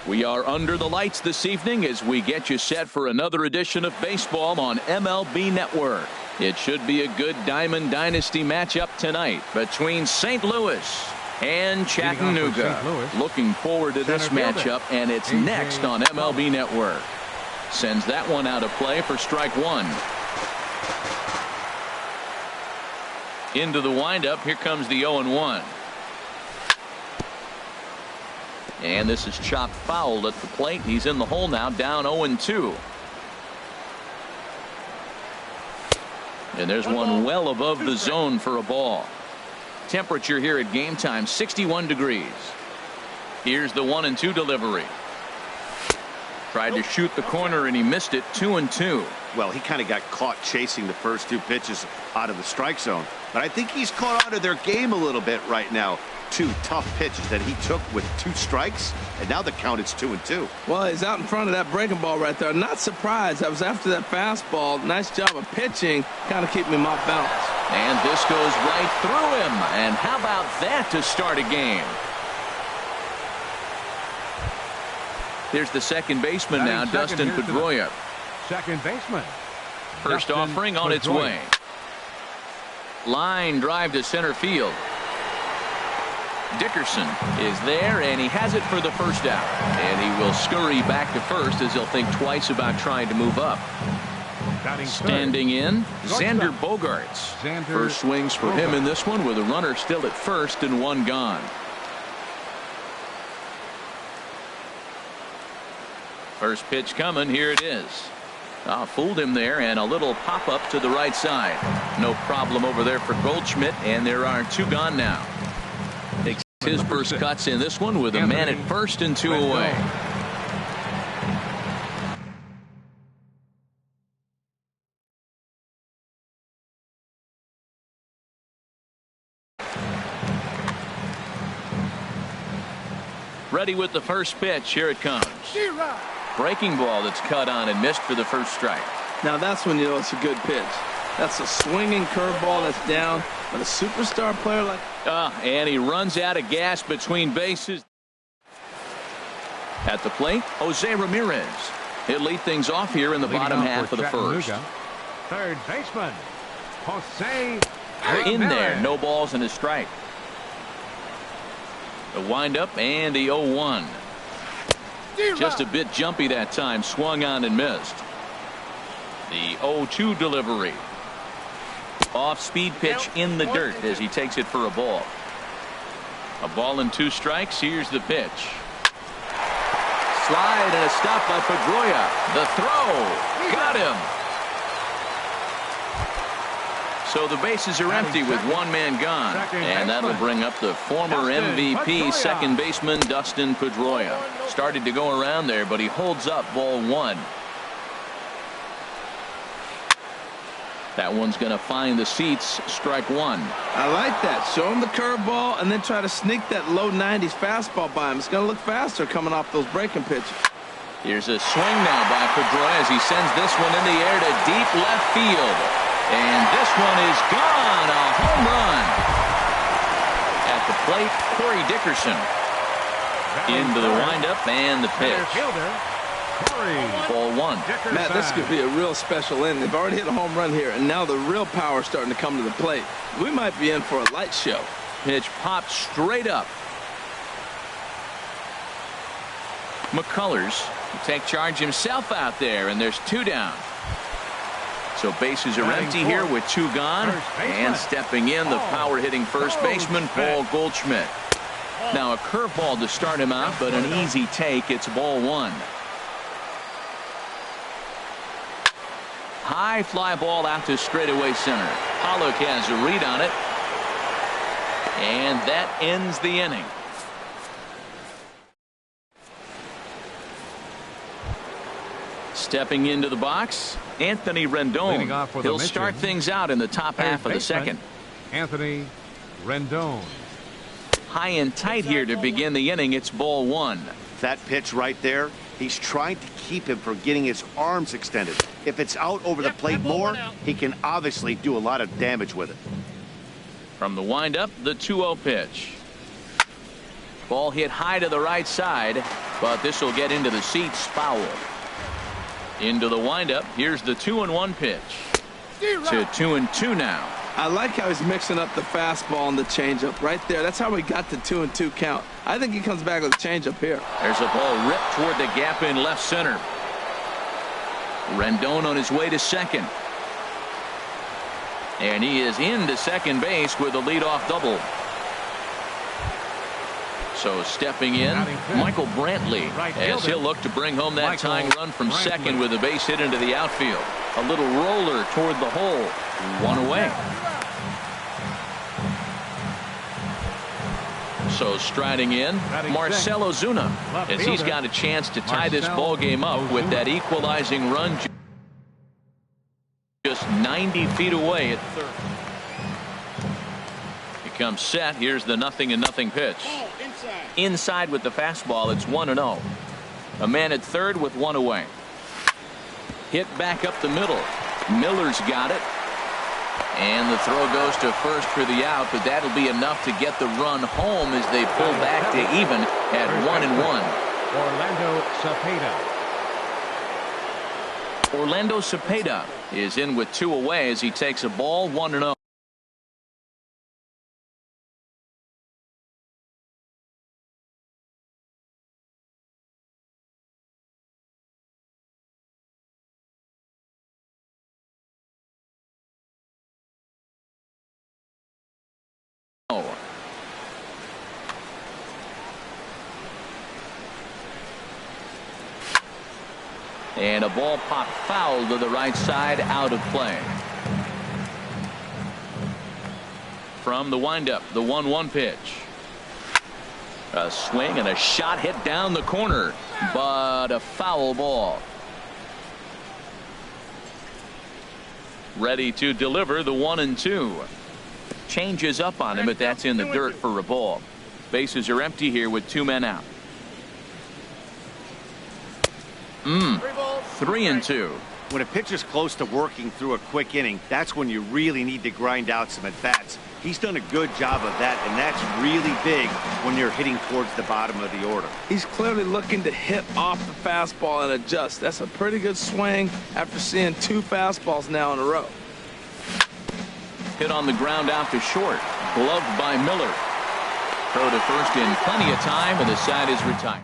We are under the lights this evening as we get you set for another edition of baseball on MLB Network. It should be a good Diamond Dynasty matchup tonight between St. Louis and Chattanooga. Looking forward to this matchup, and it's next on MLB Network. Sends that one out of play for strike one. Into the windup. Here comes the 0-1. And this is chopped foul at the plate. He's in the hole now, down 0-2. And there's one well above the zone for a ball. Temperature here at game time, 61 degrees. Here's the 1-2 delivery. Tried to shoot the corner and he missed it. 2-2. Well, he kind of got caught chasing the first two pitches out of the strike zone. But I think he's caught out of their game a little bit right now. Two tough pitches that he took with 2 strikes, and now the count is 2-2. Well, he's out in front of that breaking ball right there. Not surprised. I was after that fastball. Nice job of pitching, kind of keeping him off balance. And this goes right through him. And how about that to start a game? Here's the second baseman now, Dustin Pedroia. Second baseman. First offering on its way. Line drive to center field. Dickerson is there, and he has it for the first out. And he will scurry back to first as he'll think twice about trying to move up. Standing in, Xander Bogaerts. First swings for him in this one with a runner still at first and one gone. First pitch coming. Here it is. Fooled him there, and a little pop-up to the right side. No problem over there for Goldschmidt, and there are 2 gone now. Takes his first cuts in this one with a man at first and 2 away. Ready with the first pitch. Here it comes. Breaking ball that's cut on and missed for the first strike. Now that's when you know it's a good pitch. That's a swinging curveball that's down. But a superstar player like... And he runs out of gas between bases. At the plate, Jose Ramirez. He'll lead things off here in the bottom half of the first. Third baseman, Jose Ramirez. In there, no balls and a strike. The windup and the 0-1. Just a bit jumpy that time. Swung on and missed. The 0-2 delivery. Off-speed pitch in the dirt as he takes it for a ball. A ball and 2 strikes. Here's the pitch. Slide and a stop by Pedroia. The throw. Got him. So the bases are empty with 1 man gone. And that'll bring up the former MVP second baseman Dustin Pedroia. Started to go around there, but he holds up ball 1. That one's going to find the seats. Strike 1. I like that. Show him the curveball and then try to sneak that low 90s fastball by him. It's going to look faster coming off those breaking pitches. Here's a swing now by Pedroia as he sends this one in the air to deep left field. And this one is gone. A home run. At the plate, Corey Dickerson. Into the windup and the pitch. Ball 1. Matt, this could be a real special inning. They've already hit a home run here, and now the real power is starting to come to the plate. We might be in for a light show. Pitch popped straight up. McCullers will take charge himself out there, and there's 2 down. So bases are empty here with 2 gone. And stepping in, the power-hitting first baseman, Paul Goldschmidt. Now a curveball to start him out, but an easy take. It's ball 1. High fly ball out to straightaway center. Pollock has a read on it. And that ends the inning. Stepping into the box, Anthony Rendon. He'll start things out in the top half of the second. Anthony Rendon. High and tight here to begin the inning. It's ball 1. That pitch right there, he's trying to keep him from getting his arms extended. If it's out over the plate more, he can obviously do a lot of damage with it. From the windup, the 2-0 pitch. Ball hit high to the right side. but this will get into the seats, foul. Into the windup. Here's the 2-1 pitch. To 2-2 now. I like how he's mixing up the fastball and the changeup right there. That's how we got the 2-2 count. I think he comes back with a changeup here. There's a ball ripped toward the gap in left center. Rendon on his way to second. And he is into second base with a leadoff double. So stepping in, Michael Brantley, as he'll look to bring home that tying run from second with a base hit into the outfield. A little roller toward the hole. One away. So striding in, Marcell Ozuna, as he's got a chance to tie this ball game up with that equalizing run just 90 feet away at third. He comes set. Here's the 0-0 pitch. Inside with the fastball. It's 1-0. A man at third with one away. Hit back up the middle. Miller's got it. And the throw goes to first for the out, but that'll be enough to get the run home as they pull back to even at 1-1. Orlando Cepeda is in with two away as he takes a ball 1-0. And a ball popped foul to the right side, out of play. From the windup, the 1-1 pitch. A swing and a shot hit down the corner, but a foul ball. Ready to deliver the 1-2. Changes up on him, but that's in the dirt for a ball. Bases are empty here with two men out. 3-2. When a pitcher's close to working through a quick inning, that's when you really need to grind out some at-bats. He's done a good job of that, and that's really big when you're hitting towards the bottom of the order. He's clearly looking to hit off the fastball and adjust. That's a pretty good swing after seeing two fastballs now in a row. Hit on the ground out to short. Gloved by Miller. Throw to first in plenty of time, and the side is retired.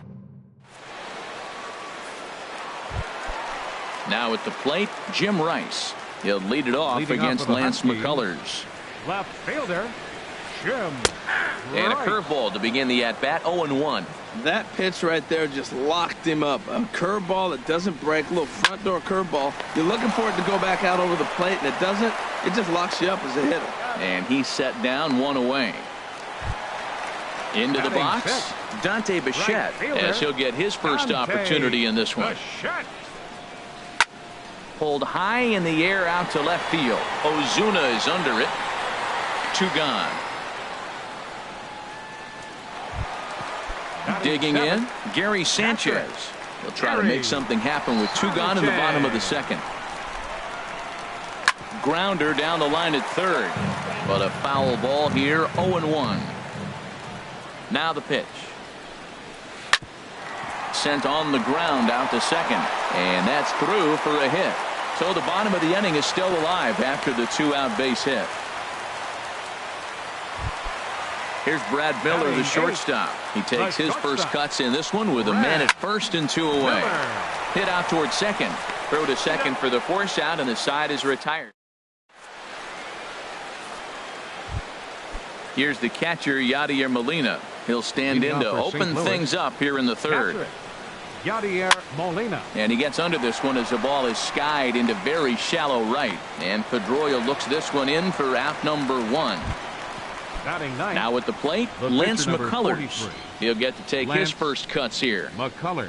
Now at the plate, Jim Rice. He'll lead it off against Lance McCullers. Left fielder, Jim And a Rice. curveball to begin the at-bat, 0-1. That pitch right there just locked him up. A curveball that doesn't break, a little front door curveball. You're looking for it to go back out over the plate, and it doesn't. It just locks you up as a hitter. And he's set down, one away. Into the box, Dante Bichette, as he'll get his first opportunity in this one. Pulled high in the air out to left field. Ozuna is under it. Two gone. Digging in, Gary Sanchez. He'll try to make something happen with two gone in the bottom of the second. Grounder down the line at third, but a foul ball here, 0-1. Now the pitch. Sent on the ground out to second, and that's through for a hit. So the bottom of the inning is still alive after the two-out base hit. Here's Brad Miller, the shortstop. He takes his first cuts in this one with a man at first and two away. Hit out toward second. Throw to second for the force out, and the side is retired. Here's the catcher, Yadier Molina. He'll stand in to open things up here in the third. Yadier Molina. And he gets under this one as the ball is skied into very shallow right. And Pedroia looks this one in for out number one. Now at the plate, Lance McCullers. He'll get to take his first cuts here. McCullers.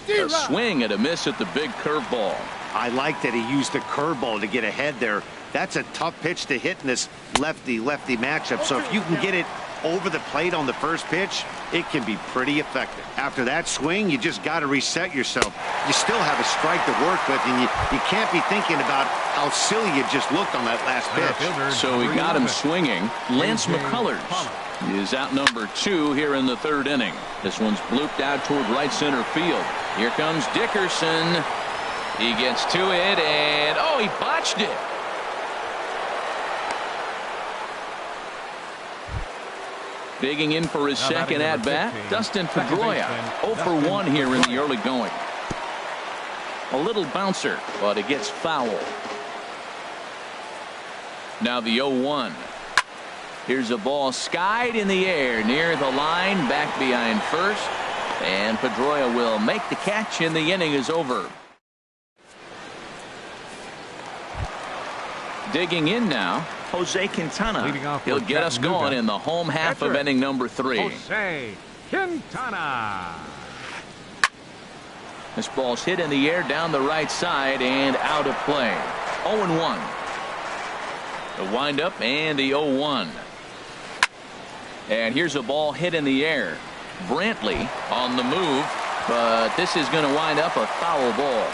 A swing and a miss at the big curveball. I like that he used the curveball to get ahead there. That's a tough pitch to hit in this lefty-lefty matchup. So if you can get it over the plate on the first pitch, it can be pretty effective. After that swing, you just got to reset yourself. you still have a strike to work with, and you can't be thinking about how silly you just looked on that last pitch. So he got him swinging. Lance McCullers is out number 2 here in the 3rd inning. This one's blooped out toward right center field. Here comes Dickerson. He gets to it, and oh, he botched it. Digging in for his second at-bat, Dustin Pedroia. 0 for 1 here in the early going. A little bouncer, but it gets foul. Now the 0-1. Here's a ball skied in the air near the line, back behind first. And Pedroia will make the catch, and the inning is over. Digging in now, Jose Quintana. He'll get us going in the home half of inning number 3. Jose Quintana. This ball's hit in the air down the right side and out of play. 0-1. The windup and the 0-1. And here's a ball hit in the air. Brantley on the move, but this is going to wind up a foul ball.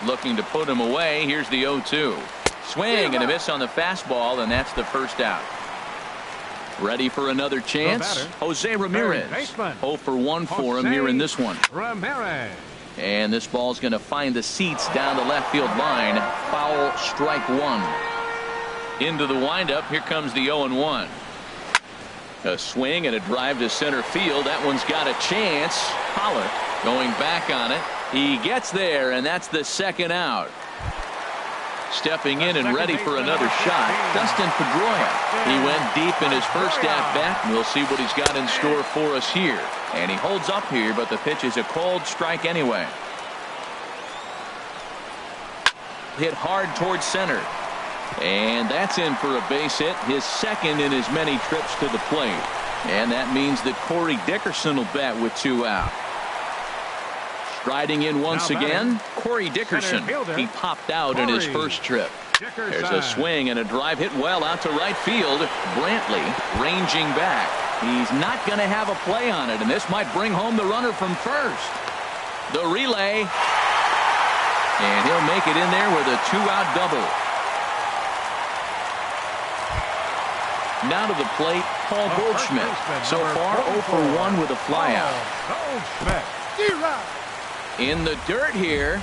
Looking to put him away. Here's the 0-2. Swing and a miss on the fastball, and that's the first out. Ready for another chance? Jose Ramirez. 0 for 1 for him here in this one. Ramirez. And this ball's going to find the seats down the left field line. Foul, strike 1. Into the windup. Here comes the 0-1. A swing and a drive to center field. That one's got a chance. Pollock going back on it. He gets there, and that's the second out. Stepping in and ready for another shot, Dustin Pedroia. He went deep in his first at-bat, and we'll see what he's got in store for us here. And he holds up here, but the pitch is a called strike anyway. Hit hard towards center. And that's in for a base hit, his second in as many trips to the plate. And that means that Corey Dickerson will bat with 2 out. Striding in once again, Corey Dickerson. He popped out in his first trip. There's a swing and a drive hit well out to right field. Brantley ranging back. He's not going to have a play on it, and this might bring home the runner from first. The relay. And he'll make it in there with a 2-out double. Now to the plate, Paul Goldschmidt. So far 0 for 1 with a flyout. In the dirt here.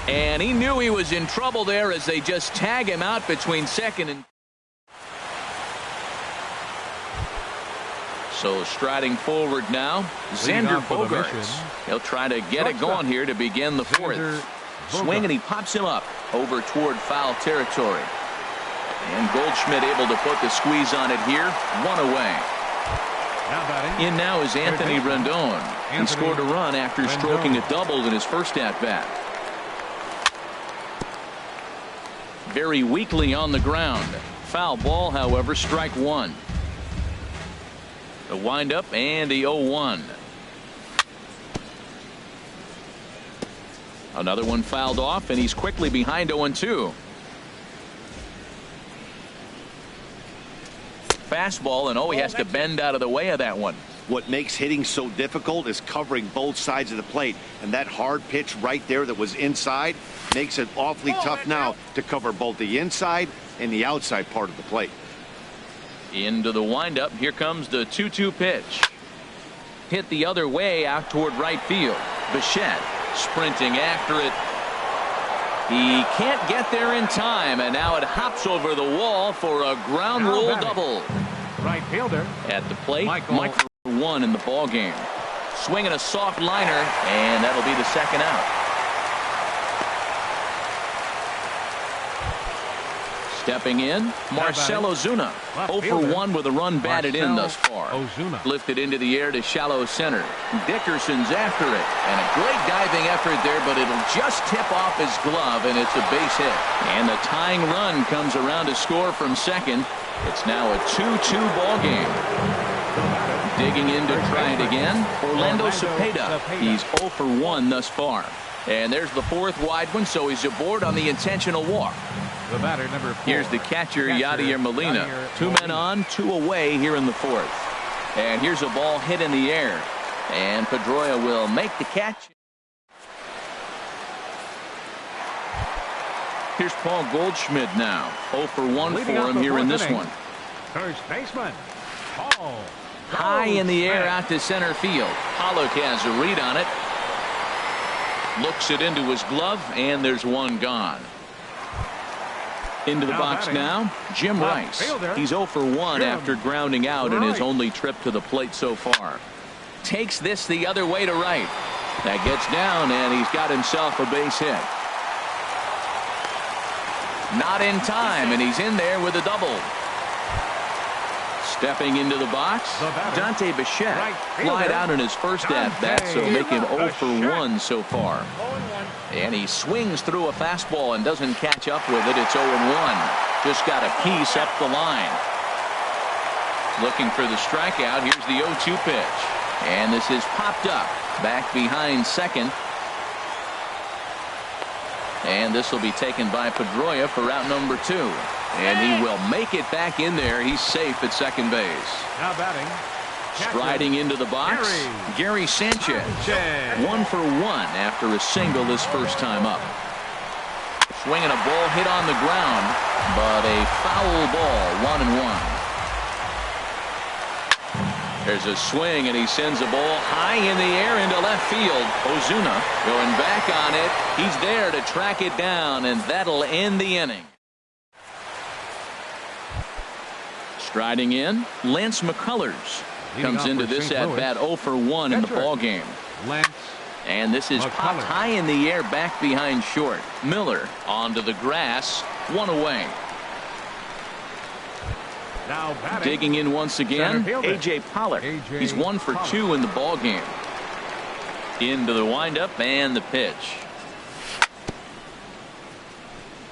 And he knew he was in trouble there as they just tag him out between second and. So striding forward now, Xander Bogaerts. He'll try to get it going here to begin the 4th. Swing and he pops him up over toward foul territory. And Goldschmidt able to put the squeeze on it here. 1 away. In now is Anthony Rendon. He scored a run after stroking a double in his first at-bat. Very weakly on the ground. Foul ball, however, strike 1. The windup and the 0-1. Another one fouled off, and he's quickly behind 0-2. Fastball, and he has to bend out of the way of that one. What makes hitting so difficult is covering both sides of the plate, and that hard pitch right there that was inside makes it awfully tough now to cover both the inside and the outside part of the plate. Into the windup. Here comes the 2-2 pitch. Hit the other way out toward right field. Bichette sprinting after it. He can't get there in time, and now it hops over the wall for a ground rule double. Right fielder at the plate, Michael 1 in the ball game. Swinging a soft liner, and that'll be the second out. Stepping in, Marcell Ozuna. 0 for 1 with a run batted in thus far. Lifted into the air to shallow center. Dickerson's after it. And a great diving effort there, but it'll just tip off his glove, and it's a base hit. And the tying run comes around to score from second. It's now a 2-2 ball game. Digging in to try it again, Orlando Cepeda. He's 0 for 1 thus far. And there's the 4th wide one, so he's aboard on the intentional walk. The batter, number 4. Here's the catcher, Yadier Molina. 2 men on, 2 away here in the 4th. And here's a ball hit in the air. And Pedroia will make the catch. Here's Paul Goldschmidt now. 0 for 1 for him here in this one. First baseman, Paul. High in the air out to center field. Pollock has a read on it. Looks it into his glove, and there's one gone. Into the box now, Jim Rice. He's 0 for 1 after grounding out in his only trip to the plate so far. Takes this the other way to right. That gets down, and he's got himself a base hit. Not in time, and he's in there with a double. Stepping into the box, Dante Bichette flied out in his first at-bat, so make him 0 for 1 so far. And he swings through a fastball and doesn't catch up with it. It's 0-1. Just got a piece up the line. Looking for the strikeout. Here's the 0-2 pitch. And this is popped up. Back behind second. And this will be taken by Pedroia for route number 2. And he will make it back in there. He's safe at second base. Now batting. Striding into the box, Gary Sanchez. 1 for 1 after a single his first time up. Swinging a ball hit on the ground, but a foul ball, 1-1. There's a swing, and he sends a ball high in the air into left field. Ozuna going back on it. He's there to track it down, and that'll end the inning. Striding in, Lance McCullers comes into this at-bat 0 for 1 in the ball game. And this is popped high in the air back behind short. Miller onto the grass, 1 away. Now digging in once again, A.J. Pollock. He's 1 for 2 in the ball game. Into the windup and the pitch.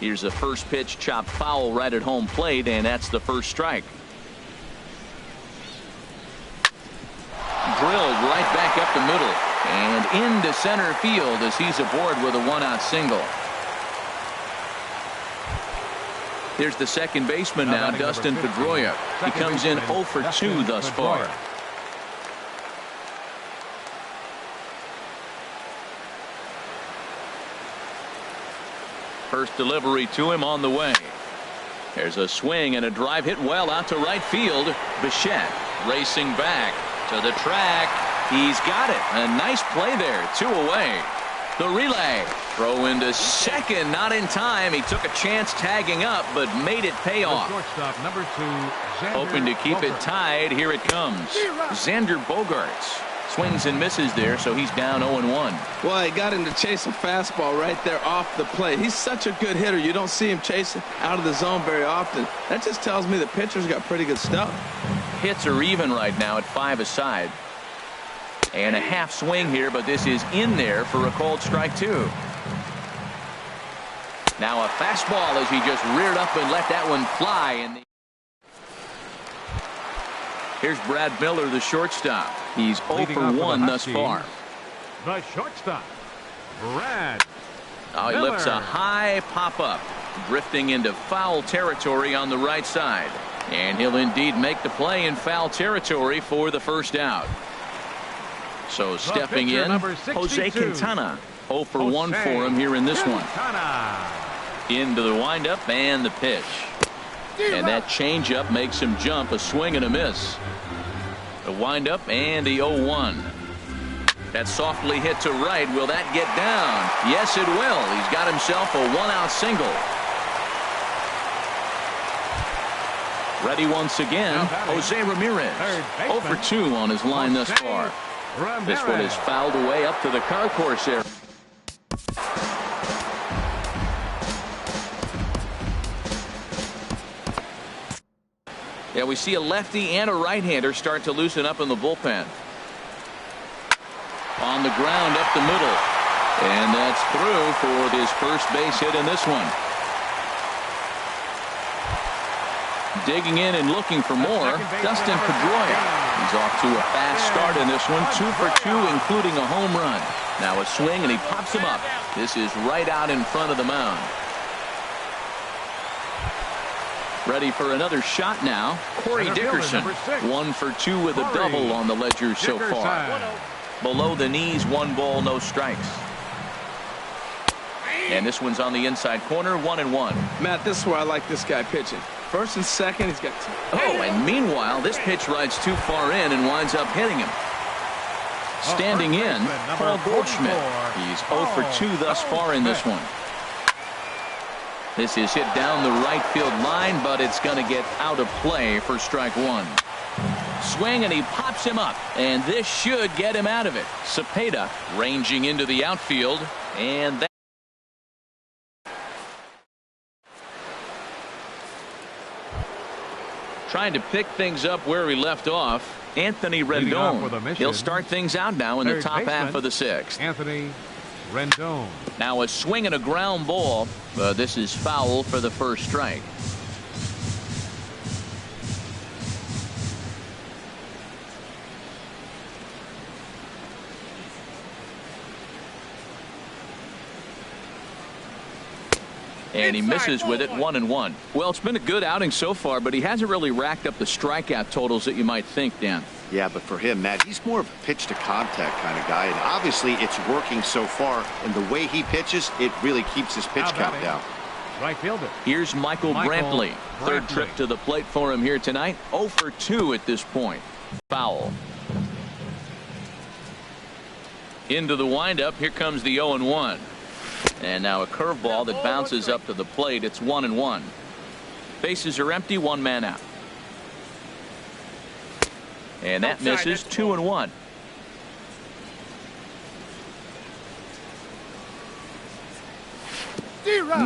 Here's the first pitch, chopped foul right at home plate, and that's the first strike. Drilled right back up the middle and into center field as he's aboard with a 1-out single. Here's the second baseman now, Dustin Pedroia. He comes in 0 for 2 thus far. First delivery to him on the way. There's a swing and a drive hit well out to right field. Bichette racing back to the track. He's got it. A nice play there. 2 away. The relay. Throw into second. Not in time. He took a chance tagging up, but made it pay off. Shortstop number 2. Hoping to keep it tied. Here it comes. Xander Bogaerts swings and misses there, so he's down 0-1. Well, he got him to chase a fastball right there off the plate. He's such a good hitter. You don't see him chasing out of the zone very often. That just tells me the pitcher's got pretty good stuff. Hits are even right now at 5 aside. And a half swing here, but this is in there for a called strike 2. Now a fastball as he just reared up and let that one fly. Here's Brad Miller, the shortstop. He's 0 for 1 thus far. The shortstop, Brad He Miller. lifts a high pop-up, drifting into foul territory on the right side. And he'll indeed make the play in foul territory for the first out. So stepping in, Jose Quintana. 0 for 1 for him here in this one. Into the windup and the pitch. And that changeup makes him jump. A swing and a miss. The windup and the 0-1. That softly hit to right. Will that get down? Yes, it will. He's got himself a 1-out single. Ready once again, Jose Ramirez. 0 for 2 on his line thus far. This one is fouled away up to the concourse area. Yeah, we see a lefty and a right-hander start to loosen up in the bullpen. On the ground up the middle. And that's through for his first base hit in this one. Digging in and looking for more, Dustin Pedroia. He's off to a fast start in this one. 2 for 2, including a home run. Now a swing, and he pops him up. This is right out in front of the mound. Ready for another shot now. Corey Dickerson, 1 for 2 with a double on the ledger so far. Below the knees, 1 ball, no strikes. And this one's on the inside corner, 1-1. Matt, this is where I like this guy pitching. First and second, he's got two. Oh, and meanwhile, this pitch rides too far in and winds up hitting him. Standing in, Paul Goldschmidt. He's 0 for 2 thus far in this one. This is hit down the right field line, but it's going to get out of play for strike 1. Swing, and he pops him up, and this should get him out of it. Cepeda ranging into the outfield, and that. Trying to pick things up where he left off, Anthony Rendon. He'll start things out now in the top half of the 6th. Anthony Rendon. Now a swing and a ground ball. This is foul for the first strike. And he misses with it, 1-1. Well, it's been a good outing so far, but he hasn't really racked up the strikeout totals that you might think, Dan. Yeah, but for him, Matt, he's more of a pitch to contact kind of guy, and obviously it's working so far, and the way he pitches, it really keeps his pitch count down. Right fielder. Here's Michael Brantley. Third trip to the plate for him here tonight. 0 for 2 at this point. Foul. Into the windup. Here comes the 0-1. And now a curveball that bounces up to the plate. It's 1-1. Bases are empty, 1 man out. And that misses, 2-1.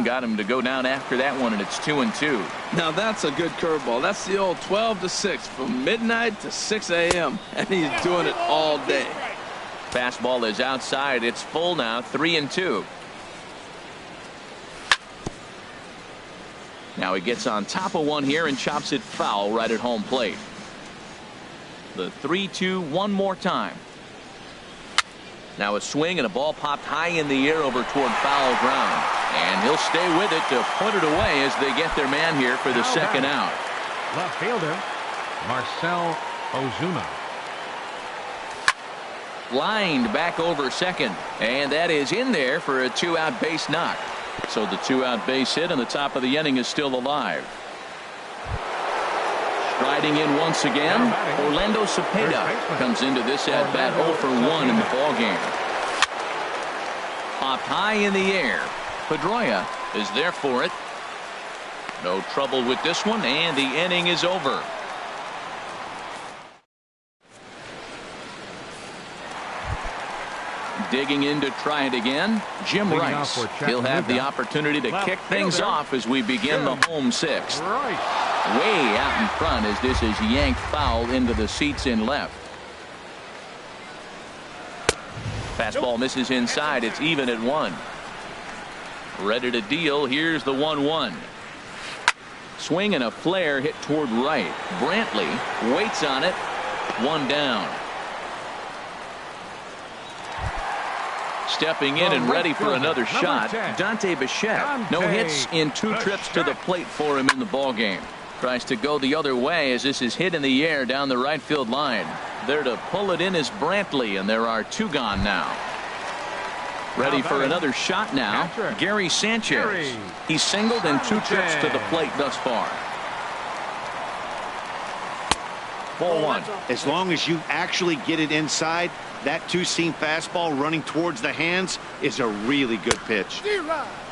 Got him to go down after that one, and it's 2-2. Now that's a good curveball. That's the old 12 to 6 from midnight to 6 a.m. and he's doing it all day. Fastball is outside. It's full now, 3-2. Now he gets on top of one here and chops it foul right at home plate. The 3-2 one more time. Now a swing and a ball popped high in the air over toward foul ground. And he'll stay with it to put it away as they get their man here for the second out. Left fielder, Marcell Ozuna. Lined back over second. And that is in there for a 2-out base knock. So the 2-out base hit on the top of the inning is still alive. Striding in once again, Orlando Cepeda comes into this at bat 0 for 1 in the ball game. Popped high in the air. Pedroia is there for it. No trouble with this one, and the inning is over. Digging in to try it again, Jim Rice. He'll have the opportunity to kick things off as we begin the home 6th. Way out in front as this is yanked foul into the seats in left. Fastball misses inside. It's even at 1. Ready to deal. Here's the 1-1. Swing and a flare hit toward right. Brantley waits on it. 1 down. Stepping in and ready for another shot, Dante Bichette. No hits in 2 trips to the plate for him in the ball game. Tries to go the other way as this is hit in the air down the right field line. There to pull it in is Brantley, and there are 2 gone now. Ready for another shot now, Gary Sanchez. He's singled in 2 trips to the plate thus far. Ball 1. As long as you actually get it inside, that 2-seam fastball running towards the hands is a really good pitch.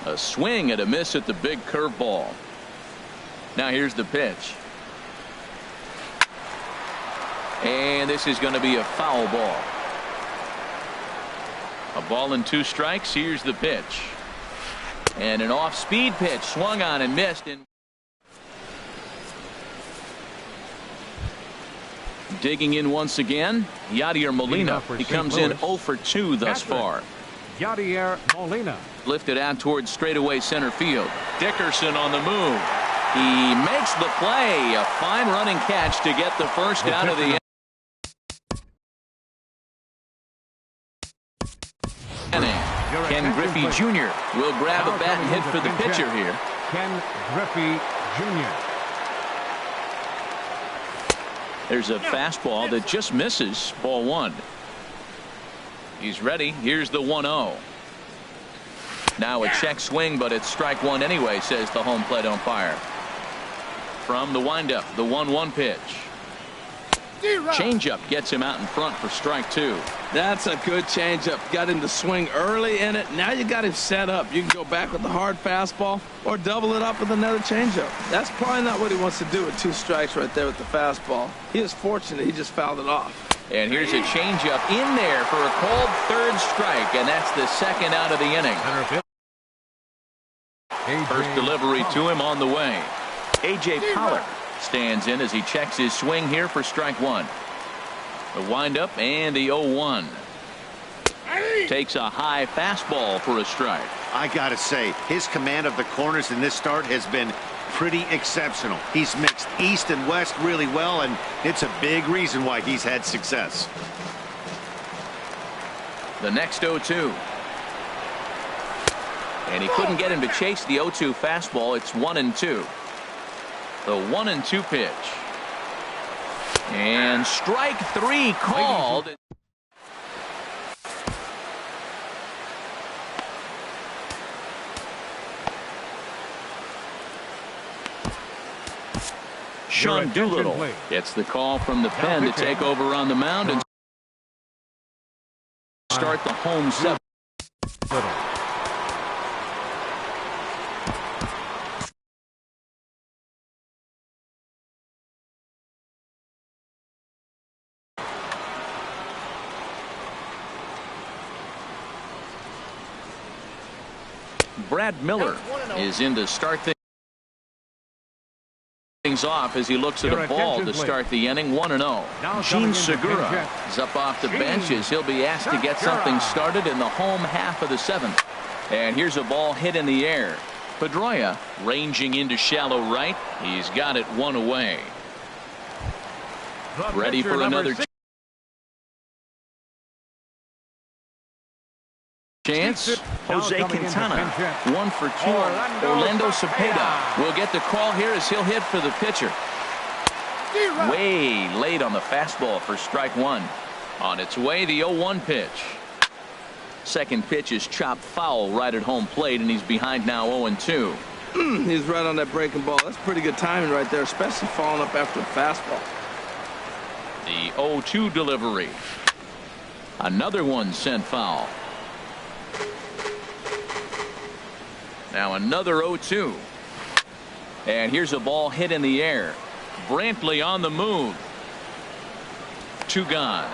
A swing and a miss at the big curveball. Now here's the pitch. And this is going to be a foul ball. A ball and 2 strikes. Here's the pitch. And an off-speed pitch swung on and missed. Digging in once again, Yadier Molina. He comes in 0 for 2 thus far. Yadier Molina. Lifted out towards straightaway center field. Dickerson on the move. He makes the play. A fine running catch to get the first out of the inning. Ken Griffey Jr. will grab a bat and hit for the pitcher here. Ken Griffey Jr. There's a fastball that just misses. Ball one. He's ready. Here's the 1-0. Now a check swing, but it's strike one anyway, says the home plate umpire. From the windup, the 1-1 pitch. Changeup gets him out in front for strike two. That's a good changeup. Got him to swing early in it. Now you got him set up. You can go back with the hard fastball or double it up with another changeup. That's probably not what he wants to do with 2 strikes right there with the fastball. He is fortunate he just fouled it off. And here's a changeup in there for a called third strike, and that's the second out of the inning. First delivery to him on the way. A.J. Pollard stands in as he checks his swing here for strike one. The windup and the 0-1. Takes a high fastball for a strike. I gotta say, his command of the corners in this start has been pretty exceptional. He's mixed east and west really well, and it's a big reason why he's had success. The next 0-2. And he couldn't get him to chase the 0-2 fastball. It's 1-2. The 1-2 pitch. And strike three called. Sean Doolittle gets the call from the pen to take over on the mound and start the home seventh. Brad Miller is in to start things off as he looks at a ball to start the inning. 1-0. Gene Segura is up off the bench as he'll be asked to get something started in the home half of the seventh. And here's a ball hit in the air. Pedroia ranging into shallow right. He's got it one away. Ready for another chance. Jose Quintana, 1 for 2. Orlando Cepeda will get the call here as he'll hit for the pitcher. Way late on the fastball for strike one. On its way, the 0-1 pitch. Second pitch is chopped foul right at home plate, and he's behind now 0-2. He's right on that breaking ball. That's pretty good timing right there, especially following up after a fastball. The 0-2 delivery. Another one sent foul. Now another 0-2. And here's a ball hit in the air. Brantley on the move. 2 gone.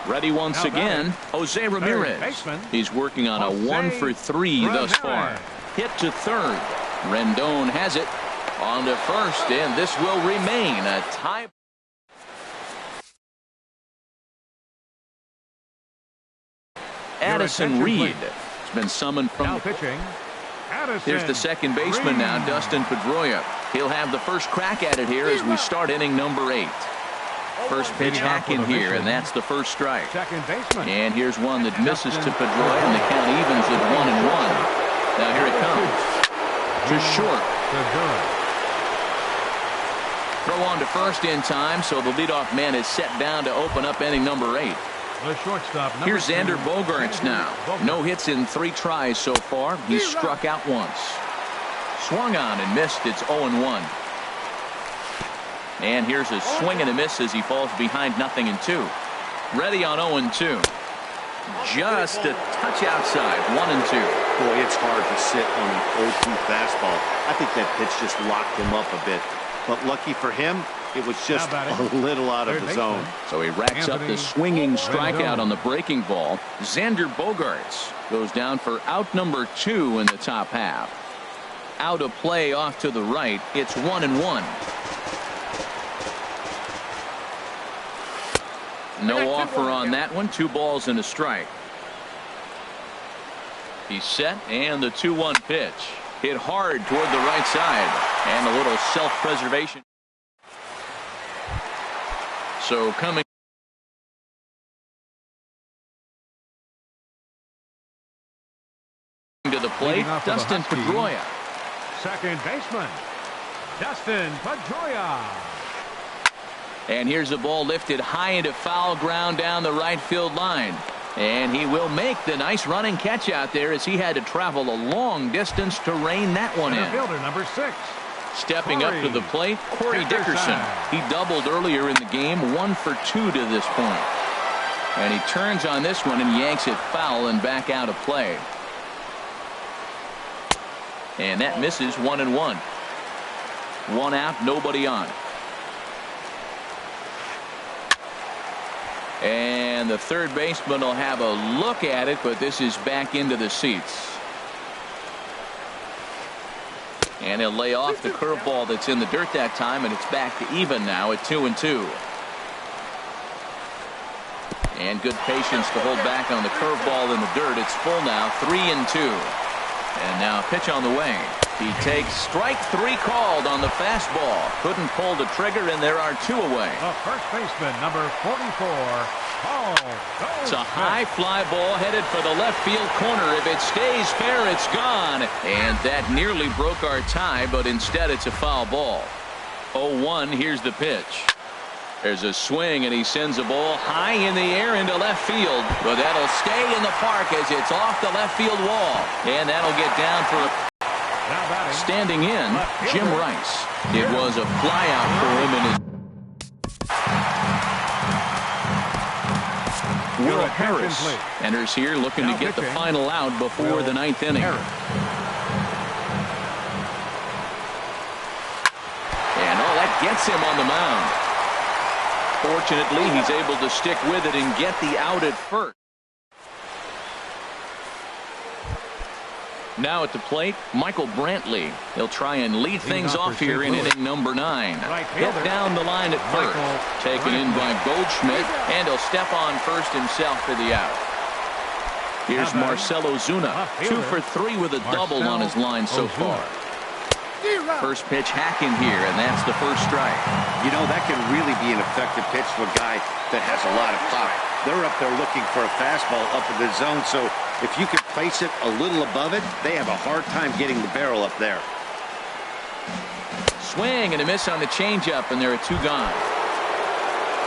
Ready once again, Jose Ramirez. He's working on a 1 for 3 thus far. Hit to third. Rendon has it. On to first, and this will remain a tie. Addison Reed has been summoned from now pitching. Here's the second baseman now, Dustin Pedroia. He'll have the first crack at it here as we start inning number 8. First pitch hack in here, and that's the first strike. Second baseman. And here's one that misses to Pedroia, and the count evens at 1-1. Now here it comes. To short. Throw on to first in time, so the leadoff man is set down to open up inning number 8. The shortstop. Here's Xander Bogaerts now. No hits in 3 tries so far. He's struck out once. Swung on and missed. It's 0-1. And here's a swing and a miss as he falls behind 0-2. Ready on 0-2. Just a touch outside. 1-2. Boy, it's hard to sit on an 0-2 fastball. I think that pitch just locked him up a bit. But lucky for him, it was just a little out of the zone. So he racks up the swinging strikeout on the breaking ball. Xander Bogaerts goes down for out number 2 in the top half. Out of play off to the right. It's 1-1. No offer on that one. 2 balls and a strike. He's set, and the 2-1 pitch. Hit hard toward the right side. And a little self-preservation. So coming to the plate, Dustin Pedroia. Second baseman. Dustin Pedroia. And here's the ball lifted high into foul ground down the right field line. And he will make the nice running catch out there as he had to travel a long distance to rein that one in. Fielder number 6. Stepping up to the plate, Corey Dickerson. He doubled earlier in the game, 1 for 2 to this point. And he turns on this one and yanks it foul and back out of play. And that misses 1-1. 1 out, nobody on. And the third baseman will have a look at it, but this is back into the seats. And he'll lay off the curveball that's in the dirt that time, and it's back to even now at 2-2. And good patience to hold back on the curveball in the dirt. It's full now, 3-2. And now a pitch on the way. He takes strike 3 called on the fastball. Couldn't pull the trigger, and there are 2 away. The first baseman, number 44, Paul. It's a high fly ball headed for the left field corner. If it stays fair, it's gone. And that nearly broke our tie, but instead it's a foul ball. 0-1, here's the pitch. There's a swing, and he sends a ball high in the air into left field. But that'll stay in the park as it's off the left field wall. And that'll get down for a... Standing in, Jim Rice. It was a flyout for him in his... Will Harris enters here looking to get the final out before the 9th inning. And that gets him on the mound. Fortunately, he's able to stick with it and get the out at first. Now at the plate, Michael Brantley. He'll try and lead things off here in inning number 9. Hit down the line at first. Taken in by Goldschmidt, and he'll step on first himself for the out. Here's Marcell Ozuna, 2 for 3 with a double on his line so far. First pitch hack in here, and that's the first strike. You know, that can really be an effective pitch to a guy that has a lot of pop. They're up there looking for a fastball up in the zone, so if you can place it a little above it, they have a hard time getting the barrel up there. Swing and a miss on the changeup, and there are 2 gone.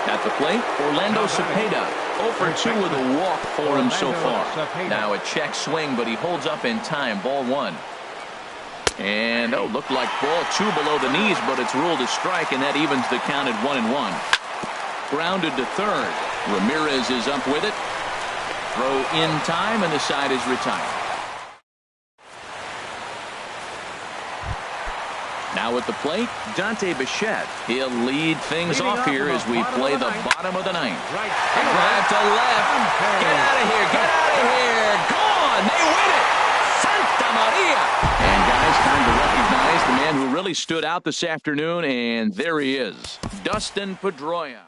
At the plate, Orlando Cepeda, 0 for 2 with a walk for him so far. Now a check swing, but he holds up in time. Ball 1. And looked like ball 2 below the knees, but it's ruled a strike, and that evens the count at 1-1. Grounded to third. Ramirez is up with it. Throw in time, and the side is retired. Now at the plate, Dante Bichette. He'll lead things off here as we play the bottom of the 9th. A drive to left. Get out of here. Get out of here. Gone. They win it. Santa Maria. And guys, time to recognize the man who really stood out this afternoon, and there he is, Dustin Pedroia.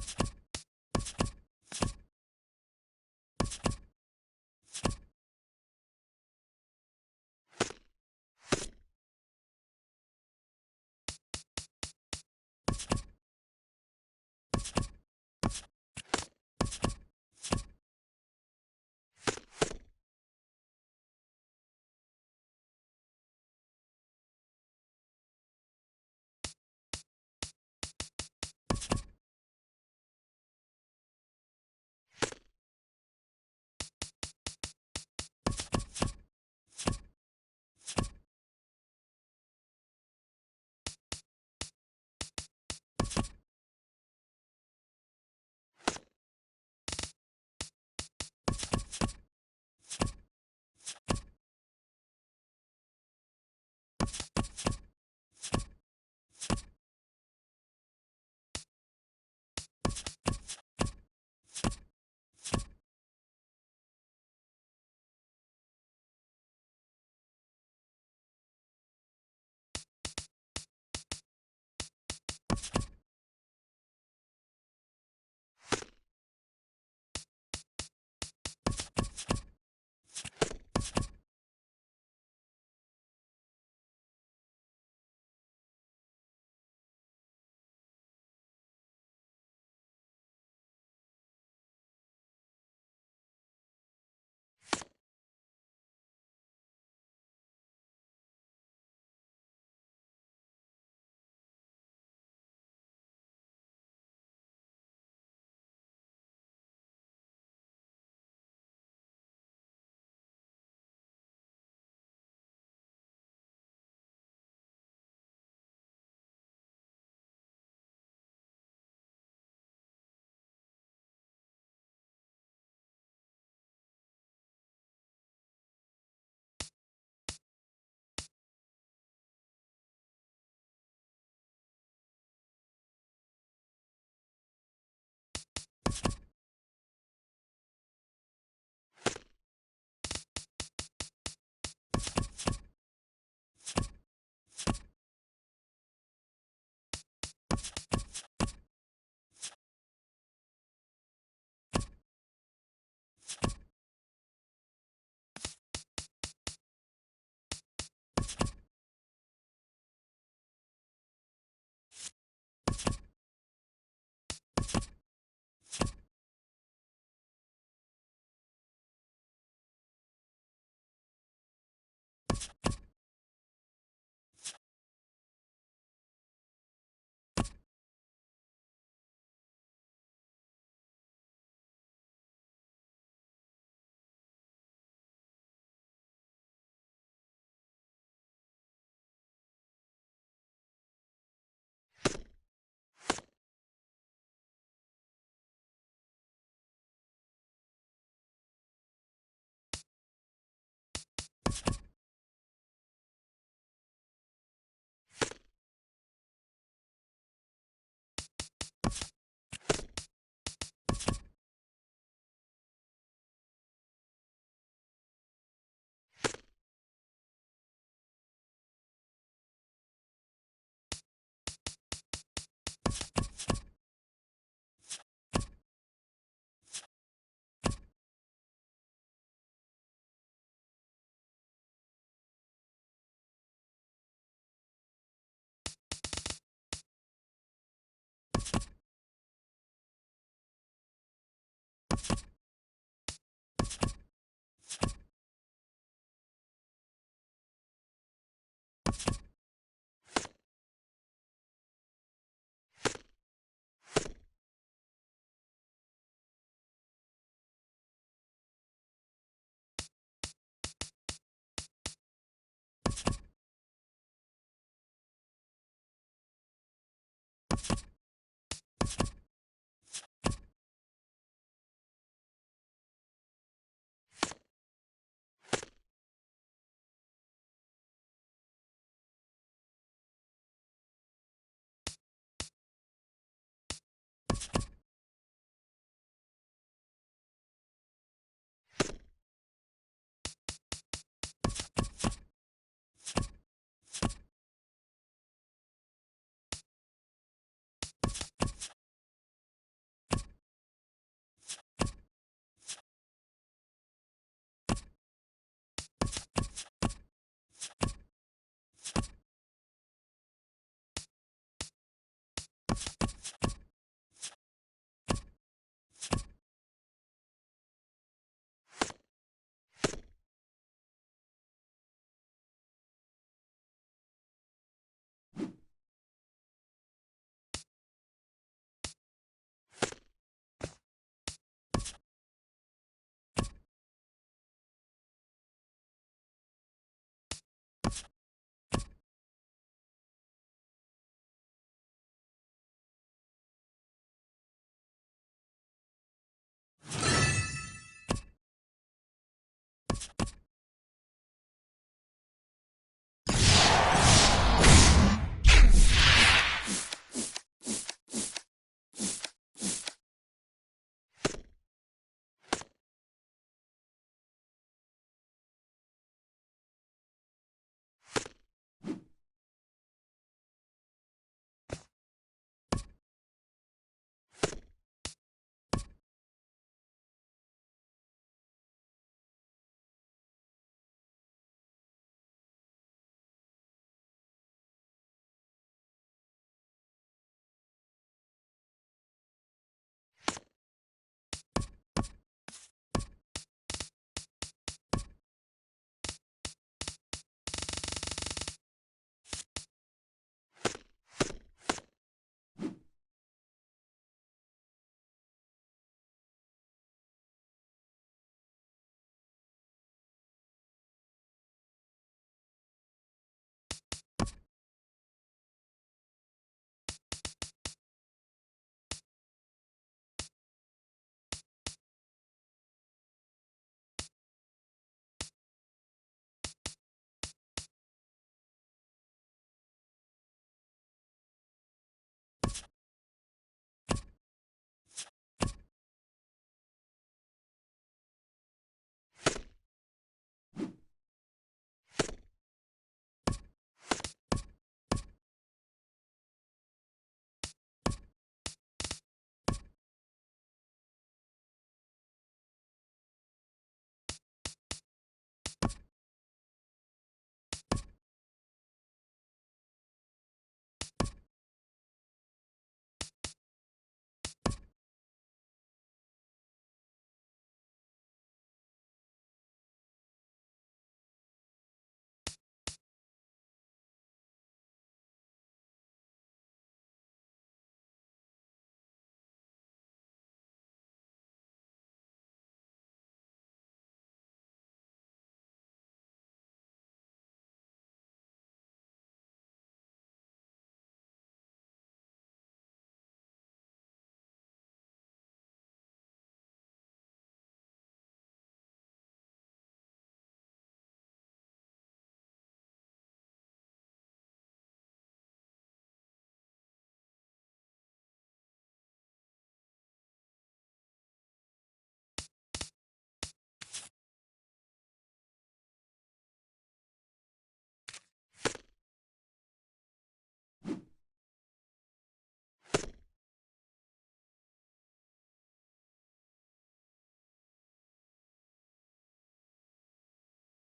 you